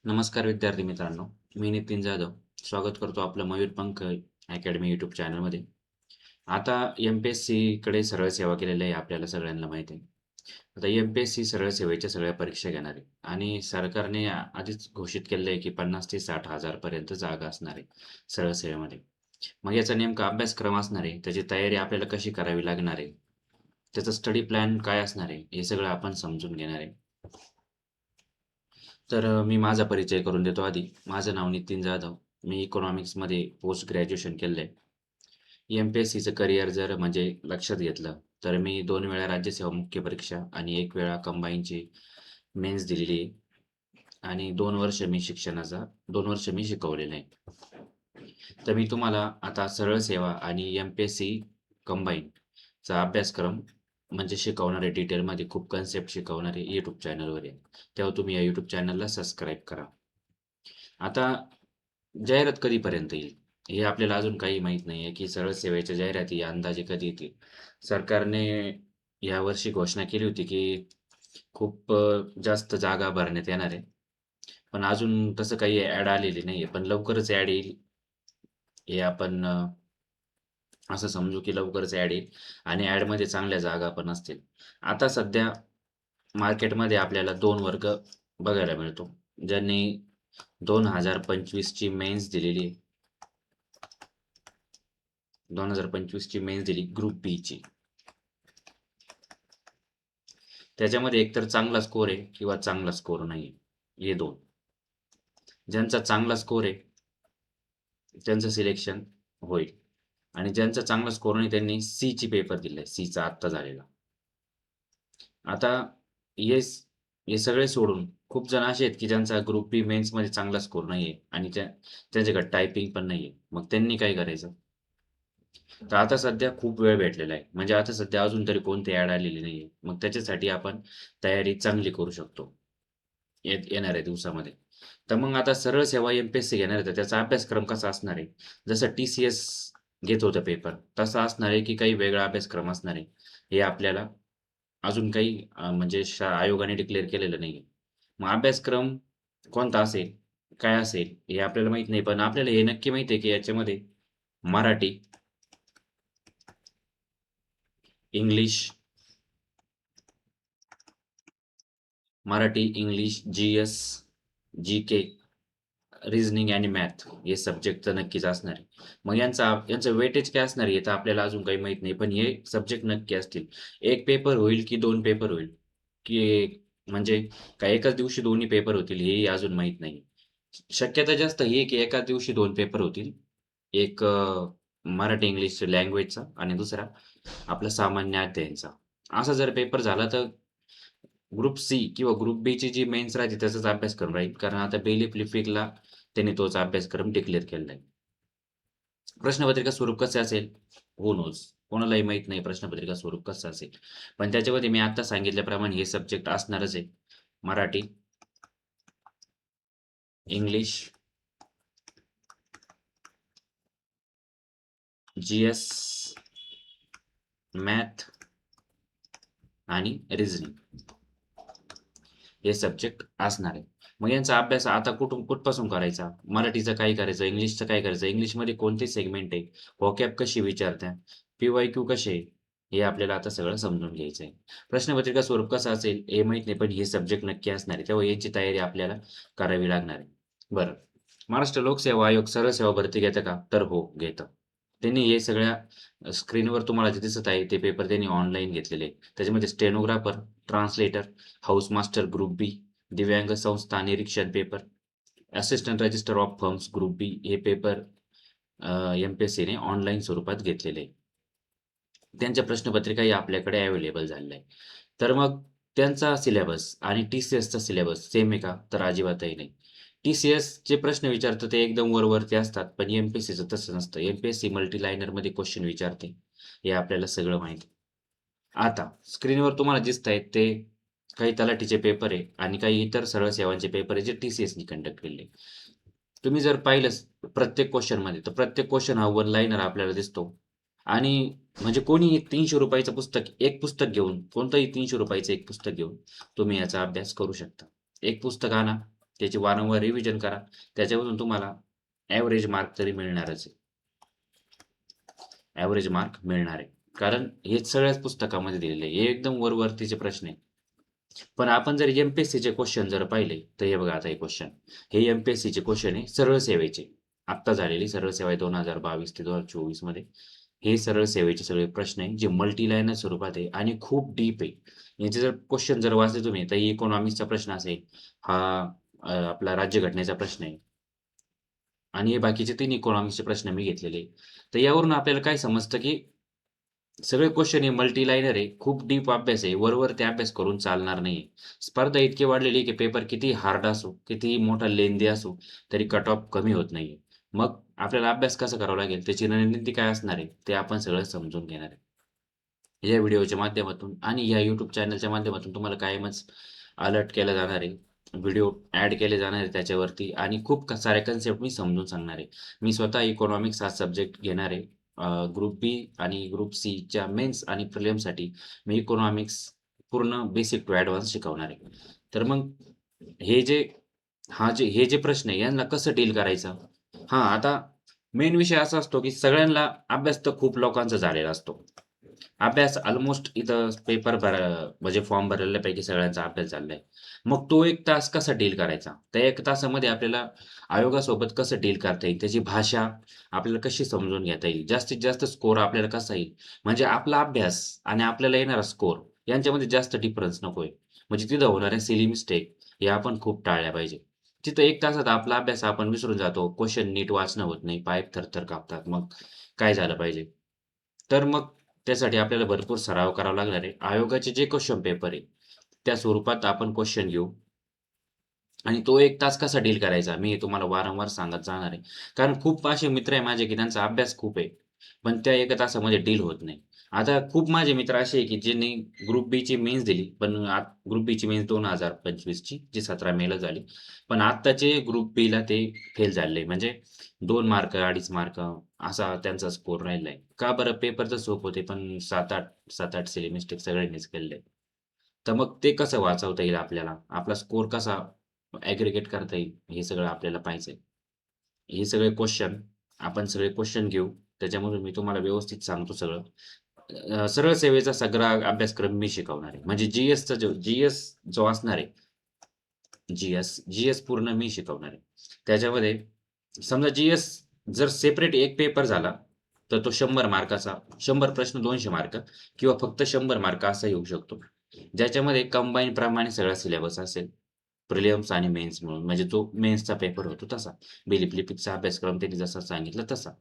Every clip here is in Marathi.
नमस्कार विद्यार्थी मित्रांनो, मी नितीन जाधव स्वागत करतो आपलं मयूरपंख अकॅडमी यूट्यूब चॅनलमध्ये. आता एम-पी-एस-सीकडे सरळ सेवा केलेल्या आहे आपल्याला सगळ्यांना माहिती आहे. आता एम-पी-एस-सी सरळ सेवेच्या सगळ्या परीक्षा घेणार आहे आणि सरकारने आधीच घोषित केलं आहे की 50 ते 60 हजार पर्यंत जागा असणार आहे सरळ सेवेमध्ये. मग याचा नेमका अभ्यासक्रम असणार आहे, त्याची तयारी आपल्याला कशी करावी लागणार आहे, त्याचा स्टडी प्लॅन काय असणार आहे, हे सगळं आपण समजून घेणार आहे. तर मी माझा परिचय करून देतो आधी. माझं नाव नितीन जाधव. मी इकॉनॉमिक्समध्ये पोस्ट ग्रॅज्युएशन केलं आहे. एम-पी-एस-सीचं करिअर जर म्हणजे लक्षात घेतलं, तर मी 2 वेळा राज्यसेवा मुख्य परीक्षा आणि 1 वेळा कंबाईनची मेन्स दिलेली आहे आणि 2 वर्ष मी शिकवलेलं आहे. तर मी तुम्हाला आता सरळ सेवा आणि एम-पी-एस-सी कंबाईनचा अभ्यासक्रम म्हणजे शिकवणार आहे डिटेलमध्ये खूप कन्सेप्ट शिकवणार आहे यूट्यूब चॅनलवर आहे. तेव्हा तुम्ही या यूट्यूब चॅनलला सबस्क्राईब करा. आता जाहिरात कधीपर्यंत येईल? हे आपल्याला अजून काही माहीत नाही आहे, की सरळ सेवेच्या जाहिराती अंदाजे कधी येतील. सरकारने यावर्षी घोषणा केली होती, की खूप जास्त जागा भरण्यात येणार आहे. पण अजून तसं काही ॲड आलेली नाहीये. पण लवकरच ॲड येईल, हे आपण असं समजू की लवकरच ॲड येईल आणि ॲडमध्ये चांगल्या जागा पण असतील. आता सध्या मार्केटमध्ये आपल्याला 2 वर्ग बघायला मिळतो. ज्यांनी 2025 ची मेन्स दिलेली आहे. 2025 ची मेन्स दिली ग्रुप बीची. त्याच्यामध्ये एकतर चांगला स्कोर आहे किंवा चांगला स्कोर नाही हे 2. ज्यांचा चांगला स्कोर आहे त्यांचं सिलेक्शन होईल आणि ज्यांचा चांगला स्कोर नाही त्यांनी सीची पेपर दिलाय. सीचा आत्ता झालेला. आता हे हे सगळे सोडून खूप जण असे आहेत, की ज्यांचा ग्रुप बी मेन्समध्ये चांगला स्कोर नाहीये आणि त्यांच्याकडे टायपिंग पण नाहीये. मग त्यांनी काय करायचं? तर आता सध्या खूप वेळ भेटलेला आहे. म्हणजे आता सध्या अजून तरी कोणती ॲड आलेली नाहीये. मग त्याच्यासाठी आपण तयारी चांगली करू शकतो. येणाऱ्या दिवसामध्ये. तर मग आता सरळ सेवा एम-पी-एस-सी घेणार आहे, तर त्याचा अभ्यासक्रम कसा असणार आहे? जसं टी-सी-एस घेत होतं पेपर, तसा असणार आहे, की काही वेगळा अभ्यासक्रम असणार आहे? हे आपल्याला अजून काही म्हणजे आयोगाने डिक्लेअर केलेलं नाहीये. मग अभ्यासक्रम कोणता असेल, काय असेल, हे आपल्याला माहीत नाही. पण आपल्याला हे नक्की माहिती आहे, की याच्यामध्ये मराठी, इंग्लिश, इंग्लिश, जी-एस, जी-के, रिझनिंग आणि मॅथ हे सब्जेक्ट तर नक्कीच असणार आहे. मग यांचं वेटेज काय असणार आहे, हे तर आपल्याला अजून काही माहीत नाही. पण हे सब्जेक्ट नक्की असतील. 1 पेपर होईल की 2 पेपर होईल? की म्हणजे काय एकाच दिवशी दोन्ही पेपर होतील हेही अजून माहीत नाही. शक्यता जास्त ही आहे की एकाच दिवशी 2 पेपर होतील. एक मराठी इंग्लिश लँग्वेजचा आणि दुसरा आपला सामान्य अध्ययनचा. असा जर पेपर झाला तर ग्रुप सी किंवा ग्रुप बीची जी मेन्स राहते त्याचाच अभ्यासक्रम राहील. कारण आता बेली लिपिकला त्यांनी तोच अभ्यासक्रम डिक्लेअर केलेला आहे. प्रश्नपत्रिका स्वरूप कसे असेल? Who knows? कोणालाही माहीत नाही प्रश्नपत्रिका स्वरूप कसं असेल. पण त्याच्यामध्ये मी आता सांगितल्याप्रमाणे हे सब्जेक्ट असणारच आहे. मराठी, इंग्लिश, जी-एस, मॅथ आणि रिझनिंग हे सब्जेक्ट असणार आहे. मग यांचा अभ्यास आता कुठपासून करायचा? मराठीचं काय करायचं? इंग्लिशचं काय करायचं? इंग्लिशमध्ये कोणते सेगमेंट आहे? व्हॉकॅब कशी विचारतात? पी-वाय-क्यू कसे आहे? हे आपल्याला आता सगळं समजून घ्यायचं आहे. प्रश्नपत्रिका स्वरूप कसं असेल हे माहीत नाही, पण हे सब्जेक्ट नक्की असणार आहे. तेव्हा याची तयारी आपल्याला करावी लागणार आहे. बरं, महाराष्ट्र लोकसेवा आयोग सरळ सेवा भरती घेतं का? तर हो, घेतं. त्यांनी हे सगळ्या स्क्रीनवर तुम्हाला जे दिसत आहे ते पेपर त्यांनी ऑनलाईन घेतलेले आहे. त्याच्यामध्ये stenographer, translator, house master group B, दिव्यांग संस्था निरीक्षण paper, assistant register of firms group B हे पेपर एम-पी-एस-सीने ऑनलाईन स्वरूपात घेतलेले आहे. त्यांच्या प्रश्नपत्रिकाही आपल्याकडे अवेलेबल झालेल्या आहे. तर मग त्यांचा सिलेबस आणि टी-सी-एसचा सिलेबस सेम आहे का? तर अजिबातही नाही. टी-सी-एसचे प्रश्न विचारतं ते एकदम वरवरती असतात, पण एम-पी-एस-सीचं तसं नसतं. एम-पी-एस-सी मल्टी लायनरमध्ये क्वेश्चन विचारते. हे आपल्याला सगळं माहिती आहे. आता स्क्रीनवर तुम्हाला दिसतायत ते काही तलाठीचे पेपर आहे आणि काही इतर सरळ सेवांचे पेपर आहे जे टी-सी-एसनी कंडक्ट केलेले. तुम्ही जर पाहिलंच प्रत्येक क्वेश्चनमध्ये तर प्रत्येक क्वेश्चन हा वन लाईनर आपल्याला दिसतो आणि म्हणजे कोणीही ₹300 पुस्तक एक पुस्तक घेऊन कोणतंही ₹300 एक पुस्तक घेऊन तुम्ही याचा अभ्यास करू शकता. एक पुस्तक आणा, त्याची वारंवार रिव्हिजन करा. त्याच्यामधून तुम्हाला ॲव्हरेज मार्क तरी मिळणारच आहे. ॲव्हरेज मार्क मिळणार आहे. कारण हे सगळ्याच पुस्तकामध्ये दिलेलं आहे. हे एकदम वरवरतीचे प्रश्न आहे. पण आपण जर एम-पी-एस-सीचे क्वेश्चन जर पाहिले, तर हे बघा आता हे क्वेश्चन. हे एम-पी-एस-सीचे क्वेश्चन आहे सरळ सेवेचे. आत्ता झालेली सरळ सेवा आहे 2022 ते 2024 मध्ये. हे सरळ सेवेचे सगळे प्रश्न आहे, जे मल्टी लाईनर स्वरूपात आहे आणि खूप डीप आहे. याचे जर क्वेश्चन जर वाचले तुम्ही, तर इकॉनॉमिक्सचा प्रश्न असेल, हा आपला राज्यघटनेचा प्रश्न आहे आणि हे बाकीचे 3 इकॉनॉमिक्सचे प्रश्न मी घेतलेले आहे. तर यावरून आपल्याला काय समजतं, की सगळे क्वेश्चन हे मल्टी लाईनर आहे. खूप डीप अभ्यास आहे. वर ते अभ्यास करून चालणार नाहीये. स्पर्धा इतकी वाढलेली आहे, की पेपर कितीही हार्ड असो, कितीही मोठा लेंदी असो, तरी कट ऑफ कमी होत नाहीये. मग आपल्याला अभ्यास कसा करावा लागेल, त्याची रणनीती काय असणार आहे, ते आपण सगळं समजून घेणार आहे. या व्हिडिओच्या माध्यमातून आणि या YouTube चॅनलच्या माध्यमातून तुम्हाला कायमच अलर्ट केलं जाणार आहे. व्हिडिओ ॲड केले जाणार आहे त्याच्यावरती आणि खूप साऱ्या कन्सेप्ट मी समजून सांगणार आहे. मी स्वतः इकॉनॉमिक्स हा सब्जेक्ट घेणार आहे. ग्रुप बी आणि ग्रुप सीच्या मेन्स आणि प्रिलिम्ससाठी मी इकॉनॉमिक्स पूर्ण बेसिक टू ॲडव्हान्स शिकवणार आहे. तर मग हे जे हे जे प्रश्न आहे यांना कसं डील करायचं? आता मेन विषय असा असतो, की सगळ्यांना अभ्यास तर खूप लोकांचा झालेला असतो. अभ्यास अल्मोस्ट इथं पेपर म्हणजे फॉर्म भरलेल्यापैकी सगळ्यांचा अभ्यास झालाय. मग तो 1 तास कसा डील करायचा? त्या 1 तासामध्ये आपल्याला आयोगासोबत कसं डील करता येईल? त्याची भाषा आपल्याला कशी समजून घेता येईल? जास्तीत जास्त स्कोर आपल्याला कसा येईल? म्हणजे आपला अभ्यास आणि आपल्याला येणारा स्कोर यांच्यामध्ये जास्त डिफरन्स नकोय. म्हणजे तिथं होणाऱ्या सिली मिस्टेक या आपण खूप टाळल्या पाहिजे. तिथं 1 तासात आपला अभ्यास आपण विसरून जातो. क्वेशन नीट वाचणं होत नाही. पाय थरथर कापतात. मग काय झालं पाहिजे? तर मग त्यासाठी आपल्याला भरपूर सराव करावा लागणार आहे. आयोगाचे जे क्वेशन पेपर आहे, त्या स्वरूपात आपण क्वेशन घेऊ आणि तो 1 तास कसा डील करायचा, मी हे तुम्हाला वारंवार सांगत जाणार आहे. कारण खूप असे मित्र आहे माझे, की त्यांचा अभ्यास खूप आहे, पण त्या 1 तासामध्ये डील होत नाही. आता खूप माझे मित्र असे आहे, की ज्यांनी ग्रुप बीची मेन्स दिली, पण ग्रुप बीची मेन्स 2025 ची, जी 17 मेला झाली. पण आत्ताचे ग्रुप बीला ते फेल झालेले. म्हणजे 2 मार्क, 2.5 मार्क असा त्यांचा स्कोर राहिला आहे. का बरं? पेपर तर सोपे होते, पण 7-8 सिली मिस्टेक सगळ्यांनीच केलेले. तर मग ते कसं वाचवता येईल आपल्याला? आपला स्कोर कसा ॲग्रीगेट करता येईल, हे सगळं आपल्याला पाहायचंय. हे सगळे क्वेश्चन आपण सगळे क्वेश्चन घेऊ. त्याच्यामधून मी तुम्हाला व्यवस्थित सांगतो सगळं. सरळ सेवेचा सगळा अभ्यासक्रम मी शिकवणार आहे. म्हणजे जी-एस जो असणार आहे, जी-एस पूर्ण मी शिकवणार आहे. त्याच्यामध्ये समजा जी-एस जर सेपरेट एक पेपर झाला, तर तो 100 मार्काचा 100 प्रश्न 200 मार्क किंवा फक्त 100 मार्क असा येऊ शकतो. ज्याच्यामध्ये कंबाईन प्रमाणे सगळा सिलेबस असेल. प्रिलिम्स आणि मेन्स मिळून म्हणजे जो मेन्सचा पेपर होतो तसा. बिलीफ-लिपिकचा अभ्यासक्रम त्यांनी जसा सांगितला तसा.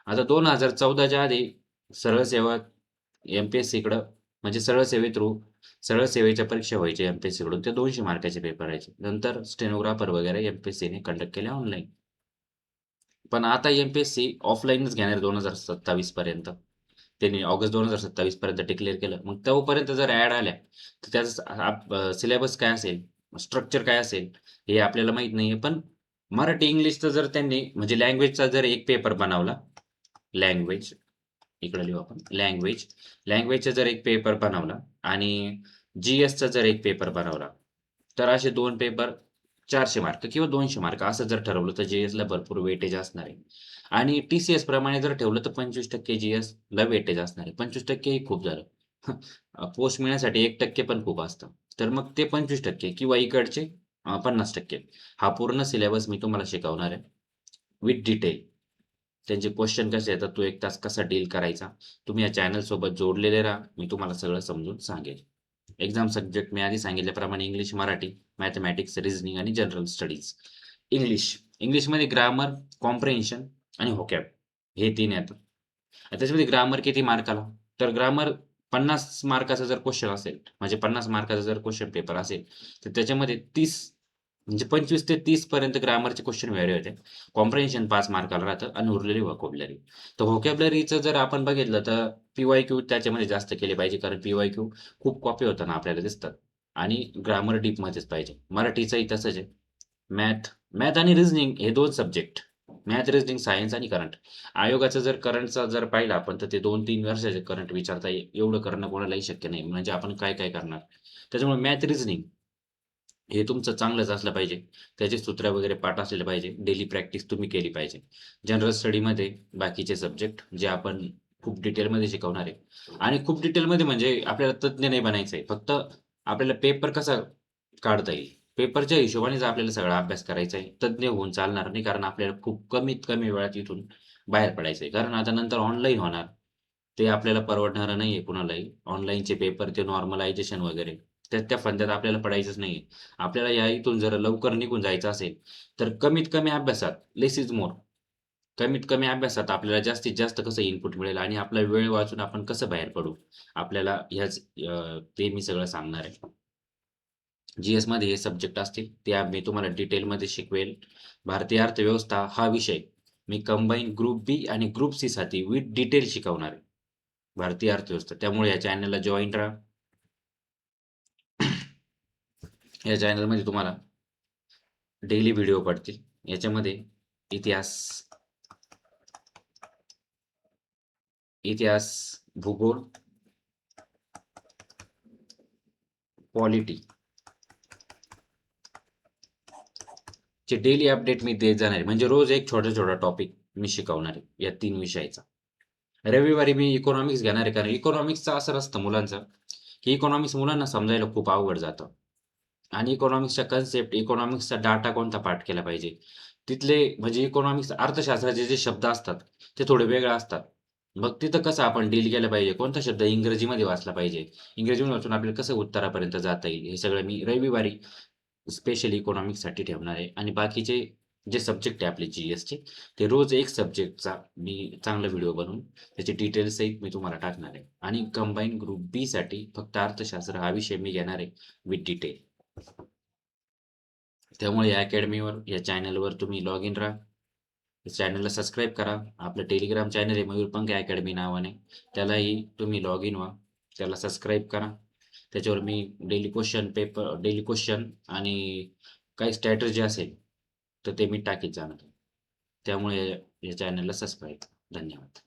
आता 2014च्या आधी सरळ सेवा एम-पी-एस-सीकडं म्हणजे सरळ सेवेच्या परीक्षा व्हायच्या एम-पी-एस-सीकडून ते 200 मार्काचे पेपर राहायचे. नंतर स्टेनोग्राफर वगैरे एम-पी-एस-सीने कंडक्ट केले ऑनलाईन. पण आता एम-पी-एस-सी ऑफलाईनच घेणार 2027 पर्यंत. त्यांनी ऑगस्ट 2027 पर्यंत डिक्लेअर केलं. मग तोपर्यंत जर ॲड आल्या, तर त्याचा सिलेबस काय असेल, स्ट्रक्चर काय असेल, हे आपल्याला माहीत नाहीये. पण मराठी, इंग्लिशचं जर त्यांनी म्हणजे लँग्वेजचा जर एक पेपर बनवला, लँग्वेज इकडे लिहू आपण लँग्वेजचा जर एक पेपर बनवला आणि जी-एसचा जर एक पेपर बनवला, तर असे 2 पेपर 400 मार्क किंवा 200 मार्क असं जर ठरवलं, तर जी-एसला भरपूर वेटेज असणार आहे. आणि टी-सी-एस प्रमाणे जर ठेवलं, तर 25% जी-एसला वेटेज असणार आहे. 25% ही खूप झालं. पोस्ट मिळण्यासाठी 1% पण खूप असतं. तर मग ते 25% किंवा इकडचे 50% हा पूर्ण सिलेबस मी तुम्हाला शिकवणार आहे विथ डिटेल. त्यांचे क्वेश्चन कसे येतात, तो 1 तास कसा डील करायचा. तुम्ही या चॅनलसोबत जोडलेले राहा. मी तुम्हाला सगळं समजून सांगेल. एक्झाम सब्जेक्ट मी आधी सांगितल्याप्रमाणे इंग्लिश, मराठी, मॅथेमॅटिक्स, रिझनिंग आणि जनरल स्टडीज. इंग्लिशमध्ये ग्रामर, कॉम्प्रिहेन्शन आणि व्होकॅब हे 3 येतात. त्याच्यामध्ये ग्रामर किती मार्काला? तर ग्रामर 50 मार्काचा जर क्वेश्चन असेल, म्हणजे 50 मार्काचा जर क्वेश्चन पेपर असेल, तर त्याच्यामध्ये 30 म्हणजे 25 ते 30 पर्यंत ग्रामरचे क्वेश्चन व्हेरी होते. कॉम्प्रिहेन्शन 5 मार्काला राहतं आणि उरलेली व्होकॅब्युलरी. तर व्होकॅब्युलरीचं जर आपण बघितलं तर पी-वाय-क्यू त्याच्यामध्ये जास्त केले पाहिजे कारण पी-वाय-क्यू खूप कॉपी होताना आपल्याला दिसतात आणि ग्रामर डीपमध्येच पाहिजे. मराठीचंही तसंच आहे. मॅथ आणि रिझनिंग हे 2 सब्जेक्ट. मॅथ, रिझनिंग, सायन्स आणि करंट. आयोगाचा जर करंटचा जर पाहिला आपण तर ते 2-3 वर्षाचे करंट विचारता एवढं करणं कोणालाही शक्य नाही. म्हणजे आपण काय-काय करणार? त्याच्यामुळे मॅथ, रिझनिंग हे तुमचं चांगलंच असलं पाहिजे. त्याचे सूत्र वगैरे पाठ असलेले पाहिजे. डेली प्रॅक्टिस तुम्ही केली पाहिजे. जनरल स्टडीमध्ये बाकीचे सब्जेक्ट जे आपण खूप डिटेलमध्ये शिकवणार आहे आणि खूप डिटेलमध्ये म्हणजे आपल्याला तज्ञ नाही बनायचं आहे. फक्त आपल्याला पेपर कसा काढता येईल, पेपरच्या हिशोबानेच आपल्याला सगळा अभ्यास करायचा आहे. तज्ञ होऊन चालणार नाही, कारण आपल्याला खूप कमीत कमी वेळात इथून बाहेर पडायचं आहे. कारण आता नंतर ऑनलाईन होणार. ते आपल्याला परवडणारं नाहीये कुणालाही. ऑनलाईनचे पेपर ते नॉर्मलायझेशन वगैरे त्या फंद्यात आपल्याला पडायचंच नाहीये. आपल्याला या इथून जर लवकर निघून जायचं असेल, तर कमीत कमी अभ्यासात लेस इज मोर. कमीत कमी अभ्यासात आपल्याला जास्तीत जास्त कसं इनपुट मिळेल आणि आपला वेळ वाचून आपण कसं बाहेर पडू. आपल्याला ते मी सगळं सांगणार आहे. जी-एसमध्ये हे सब्जेक्ट असतील, ते मी तुम्हाला डिटेलमध्ये शिकवेल. भारतीय अर्थव्यवस्था हा विषय मी कंबाईन ग्रुप बी आणि ग्रुप सी साठी विथ डिटेल शिकवणार आहे. भारतीय अर्थव्यवस्था. त्यामुळे या चॅनलला जॉइन राहा. या चॅनलमध्ये तुम्हाला डेली व्हिडिओ पडतील. याच्यामध्ये इतिहास, इतिहास, भूगोल, पॉलिटी चे डेली अपडेट मी देत जाणार आहे. म्हणजे रोज एक छोटा-छोटा टॉपिक मी शिकवणार आहे या 3 विषयाचा. रविवारी मी इकॉनॉमिक्स घेणार आहे, कारण इकॉनॉमिक्सचं असं असतं मुलांचं, की इकॉनॉमिक्स मुलांना समजायला खूप अवघड जातं. आणि इकॉनॉमिक्सच्या कन्सेप्ट, इकॉनॉमिक्सचा डाटा कोणता पाठ केला पाहिजे. तिथले म्हणजे इकॉनॉमिक्स अर्थशास्त्राचे जे शब्द असतात, ते थोडे वेगळे असतात. मग तिथं कसं आपण डील केलं पाहिजे, कोणता शब्द इंग्रजीमध्ये वाचला पाहिजे, इंग्रजीमध्ये वाचून आपल्याला कसं उत्तरापर्यंत जाता येईल, हे सगळं मी रविवारी स्पेशली इकॉनॉमिक्ससाठी ठेवणार आहे. आणि बाकीचे जे सब्जेक्ट आहे आपले जी-एसचे, ते रोज एक सब्जेक्टचा मी चांगला व्हिडिओ बनवून त्याची डिटेल्स सहित मी तुम्हाला टाकणार आहे. आणि कंबाईन ग्रुप बीसाठी फक्त अर्थशास्त्र हा विषय मी घेणार आहे विथ डिटेल. त्यामुळे या अकॅडमीवर, या चॅनलवर तुम्ही लॉग इन राहा. चॅनलला सबस्क्राईब करा. आपलं टेलिग्राम चॅनल आहे मयूरपंख अकॅडमी नावाने. त्यालाही तुम्ही लॉग इन व्हा. त्याला सबस्क्राईब करा. त्याच्यावर मी डेली क्वेश्चन आणि काही स्ट्रॅटेजी असेल, तर ते मी टाकीत जाणार. त्यामुळे या चॅनलला सबस्क्राईब. धन्यवाद.